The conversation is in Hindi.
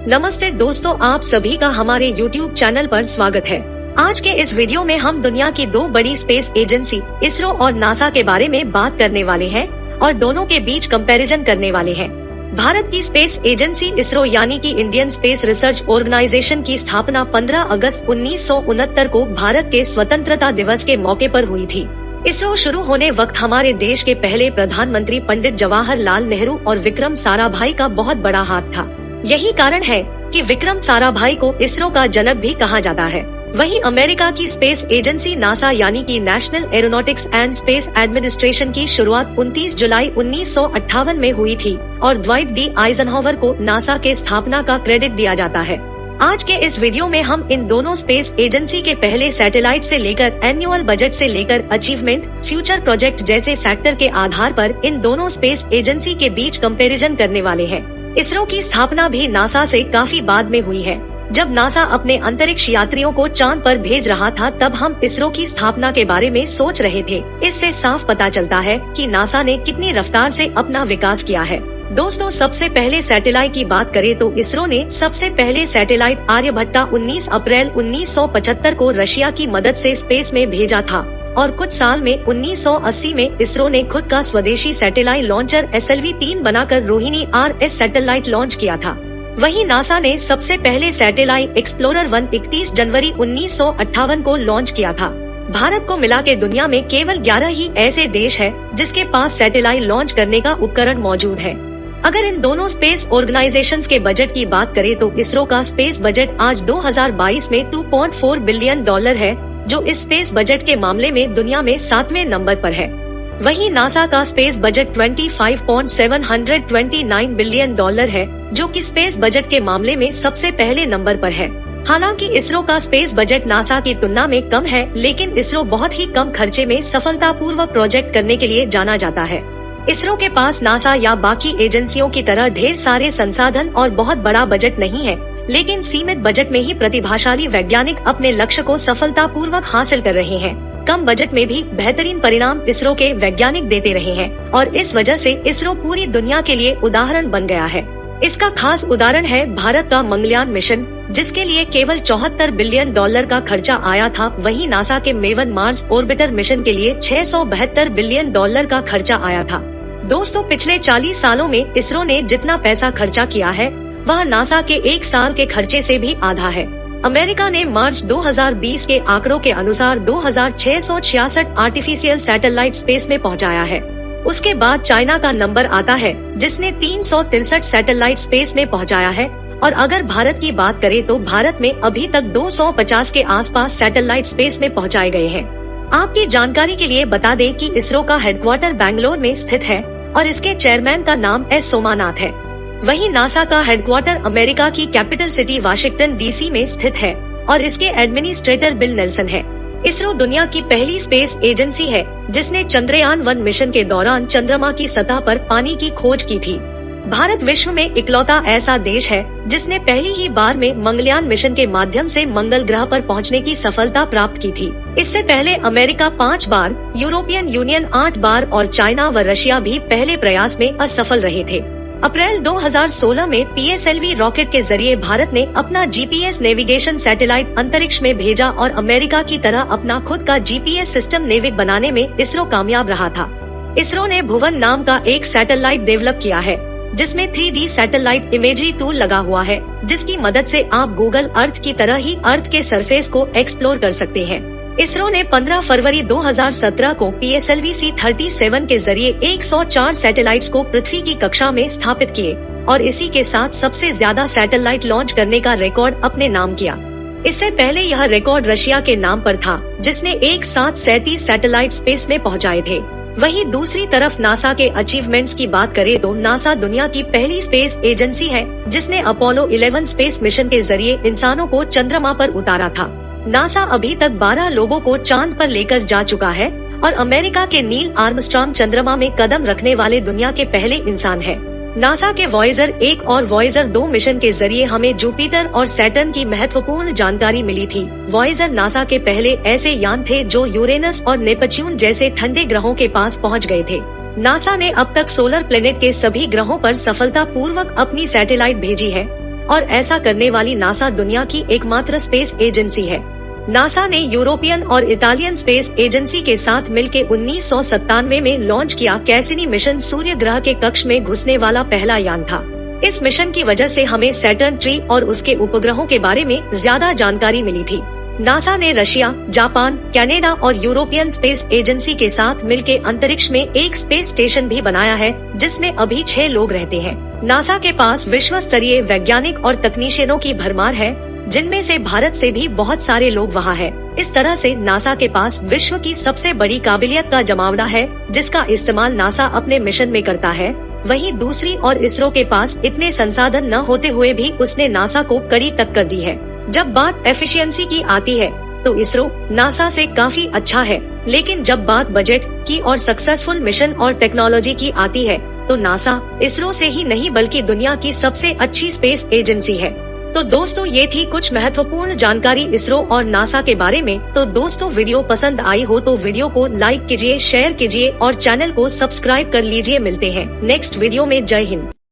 नमस्ते दोस्तों, आप सभी का हमारे YouTube चैनल पर स्वागत है। आज के इस वीडियो में हम दुनिया की दो बड़ी स्पेस एजेंसी इसरो और नासा के बारे में बात करने वाले हैं और दोनों के बीच कंपैरिजन करने वाले हैं। भारत की स्पेस एजेंसी इसरो यानी कि इंडियन स्पेस रिसर्च ऑर्गेनाइजेशन की स्थापना 15 अगस्त 1969 को भारत के स्वतंत्रता दिवस के मौके पर हुई थी। इसरो शुरू होने वक्त हमारे देश के पहले प्रधानमंत्री पंडित जवाहरलाल नेहरू और विक्रम साराभाई का बहुत बड़ा हाथ था। यही कारण है कि विक्रम साराभाई को इसरो का जनक भी कहा जाता है। वहीं अमेरिका की स्पेस एजेंसी नासा यानी कि national aeronautics and space administration की शुरुआत 29 जुलाई 1958 में हुई थी और ड्वाइट डी आइजनहॉवर को नासा के स्थापना का क्रेडिट दिया जाता है। आज के इस वीडियो में हम इन दोनों स्पेस एजेंसी के पहले सैटेलाइट से लेकर एनुअल बजट से लेकर अचीवमेंट, फ्यूचर प्रोजेक्ट जैसे फैक्टर के आधार पर इन दोनों स्पेस एजेंसी के बीच कंपैरिजन करने वाले हैं। इसरो की स्थापना भी नासा से काफी बाद में हुई है। जब नासा अपने अंतरिक्ष यात्रियों को चांद पर भेज रहा था तब हम इसरो की स्थापना के बारे में सोच रहे थे। इससे साफ पता चलता है कि नासा ने कितनी रफ्तार से अपना विकास किया है। दोस्तों, सबसे पहले सैटेलाइट की बात करें तो इसरो ने सबसे पहले सैटेलाइट आर्यभट्टा 19 अप्रैल 1975 को रशिया की मदद से स्पेस में भेजा था और कुछ साल में 1980 में इसरो ने खुद का स्वदेशी सैटेलाइट लॉन्चर SLV-3 बनाकर रोहिणी RS सैटेलाइट लॉन्च किया था। वहीं नासा ने सबसे पहले सैटेलाइट एक्सप्लोरर 1 31 जनवरी 1958 को लॉन्च किया था। भारत को मिला के दुनिया में केवल 11 ही ऐसे देश है जिसके पास सैटेलाइट लॉन्च करने का उपकरण मौजूद है। अगर इन दोनों स्पेस ऑर्गेनाइजेशंस के बजट की बात करें तो इसरो का स्पेस बजट आज 2022 में $2.4 बिलियन है, जो इस स्पेस बजट के मामले में दुनिया में 7वें नंबर पर है। वहीं नासा का स्पेस बजट $25.729 बिलियन है, जो कि स्पेस बजट के मामले में सबसे पहले नंबर पर है। हालांकि इसरो का स्पेस बजट नासा की तुलना में कम है, लेकिन इसरो बहुत ही कम खर्चे में सफलतापूर्वक प्रोजेक्ट करने के लिए जाना जाता है। इसरो के पास नासा या बाकी एजेंसियों की तरह ढेर सारे संसाधन और बहुत बड़ा बजट नहीं है, लेकिन सीमित बजट में ही प्रतिभाशाली वैज्ञानिक अपने लक्ष्य को सफलतापूर्वक हासिल कर रहे हैं। कम बजट में भी बेहतरीन परिणाम इसरो के वैज्ञानिक देते रहे हैं और इस वजह से इसरो पूरी दुनिया के लिए उदाहरण बन गया है। इसका खास उदाहरण है भारत का मंगलयान मिशन, जिसके लिए केवल $74 बिलियन का खर्चा आया था। वहीं नासा के मेवन मार्स ऑर्बिटर मिशन के लिए $672 बिलियन का खर्चा आया था। दोस्तों, पिछले 40 सालों में इसरो ने जितना पैसा खर्चा किया है वह नासा के एक साल के खर्चे से भी आधा है। अमेरिका ने मार्च 2020 के आंकड़ों के अनुसार 2666 आर्टिफिशियल सैटेलाइट स्पेस में पहुंचाया है। उसके बाद चाइना का नंबर आता है, जिसने 363 सैटेलाइट स्पेस में पहुंचाया है। और अगर भारत की बात करें तो भारत में अभी तक 250 के आसपास सैटेलाइट स्पेस में पहुंचाए गए हैं। आपकी जानकारी के लिए बता दें कि इसरो का हेडक्वार्टर बैंगलोर में स्थित है और इसके चेयरमैन का नाम S सोमानाथ है। वहीं नासा का हेडक्वार्टर अमेरिका की कैपिटल सिटी वाशिंगटन DC में स्थित है और इसके एडमिनिस्ट्रेटर बिल नेल्सन है। इसरो दुनिया की पहली स्पेस एजेंसी है जिसने चंद्रयान-1 मिशन के दौरान चंद्रमा की सतह पर पानी की खोज की थी। भारत विश्व में इकलौता ऐसा देश है जिसने पहली ही बार में मंगलयान मिशन के माध्यम से मंगल ग्रह पर पहुंचने की सफलता प्राप्त की थी। इससे पहले अमेरिका 5 बार, यूरोपियन यूनियन 8 बार और चाइना व रशिया भी पहले प्रयास में असफल रहे थे। अप्रैल 2016 में PSLV रॉकेट के जरिए भारत ने अपना GPS नेविगेशन सैटेलाइट अंतरिक्ष में भेजा और अमेरिका की तरह अपना खुद का GPS सिस्टम नेविक बनाने में इसरो कामयाब रहा था। इसरो ने भुवन नाम का एक सैटेलाइट डेवलप किया है, जिसमें 3D सैटेलाइट इमेजरी टूल लगा हुआ है, जिसकी मदद से आप गूगल अर्थ की तरह ही अर्थ के सरफेस को एक्सप्लोर कर सकते हैं। इसरो ने 15 फरवरी 2017 को PSLV C-37 के जरिए 104 सैटेलाइट्स को पृथ्वी की कक्षा में स्थापित किए और इसी के साथ सबसे ज्यादा सैटेलाइट लॉन्च करने का रिकॉर्ड अपने नाम किया। इससे पहले यह रिकॉर्ड रशिया के नाम पर था, जिसने एक साथ 37 सैटेलाइट स्पेस में पहुंचाए थे। वहीं दूसरी तरफ नासा के अचीवमेंट्स की बात करें तो नासा दुनिया की पहली स्पेस एजेंसी है जिसने अपोलो 11 स्पेस मिशन के जरिए इंसानों को चंद्रमा पर उतारा था। नासा अभी तक 12 लोगों को चांद पर लेकर जा चुका है और अमेरिका के नील आर्मस्ट्रांग चंद्रमा में कदम रखने वाले दुनिया के पहले इंसान है। नासा के वॉयेजर 1 और वॉयेजर 2 मिशन के जरिए हमें जुपिटर और सैटर्न की महत्वपूर्ण जानकारी मिली थी। वॉयेजर नासा के पहले ऐसे यान थे जो यूरेनस और नेपच्यून जैसे ठंडे ग्रहों के पास पहुंच गए थे। नासा ने अब तक सोलर प्लेनेट के सभी ग्रहों पर सफलतापूर्वक अपनी सैटेलाइट भेजी है। और ऐसा करने वाली नासा दुनिया की एकमात्र स्पेस एजेंसी है। नासा ने यूरोपियन और इटालियन स्पेस एजेंसी के साथ मिलकर 1997 में लॉन्च किया कैसिनी मिशन सूर्य ग्रह के कक्ष में घुसने वाला पहला यान था। इस मिशन की वजह से हमें सैटर्न ट्री और उसके उपग्रहों के बारे में ज्यादा जानकारी मिली थी। नासा ने रशिया, जापान, कनाडा और यूरोपियन स्पेस एजेंसी के साथ मिलकर अंतरिक्ष में एक स्पेस स्टेशन भी बनाया है, जिसमें अभी 6 लोग रहते हैं। नासा के पास विश्व स्तरीय वैज्ञानिक और तकनीशियनों की भरमार है, जिनमें से भारत से भी बहुत सारे लोग वहाँ हैं। इस तरह से नासा के पास विश्व की सबसे बड़ी काबिलियत का जमावड़ा है, जिसका इस्तेमाल नासा अपने मिशन में करता है। वहीं दूसरी और इसरो के पास इतने संसाधन न होते हुए भी उसने नासा को कड़ी टक्कर दी है। जब बात एफिशिएंसी की आती है तो इसरो नासा से काफी अच्छा है, लेकिन जब बात बजट की और सक्सेसफुल मिशन और टेक्नोलॉजी की आती है तो नासा इसरो से ही नहीं बल्कि दुनिया की सबसे अच्छी स्पेस एजेंसी है। तो दोस्तों, ये थी कुछ महत्वपूर्ण जानकारी इसरो और नासा के बारे में। तो दोस्तों, वीडियो पसंद आई हो तो वीडियो को लाइक कीजिए, शेयर कीजिए और चैनल को सब्सक्राइब कर लीजिए। मिलते हैं नेक्स्ट वीडियो में। जय हिंद।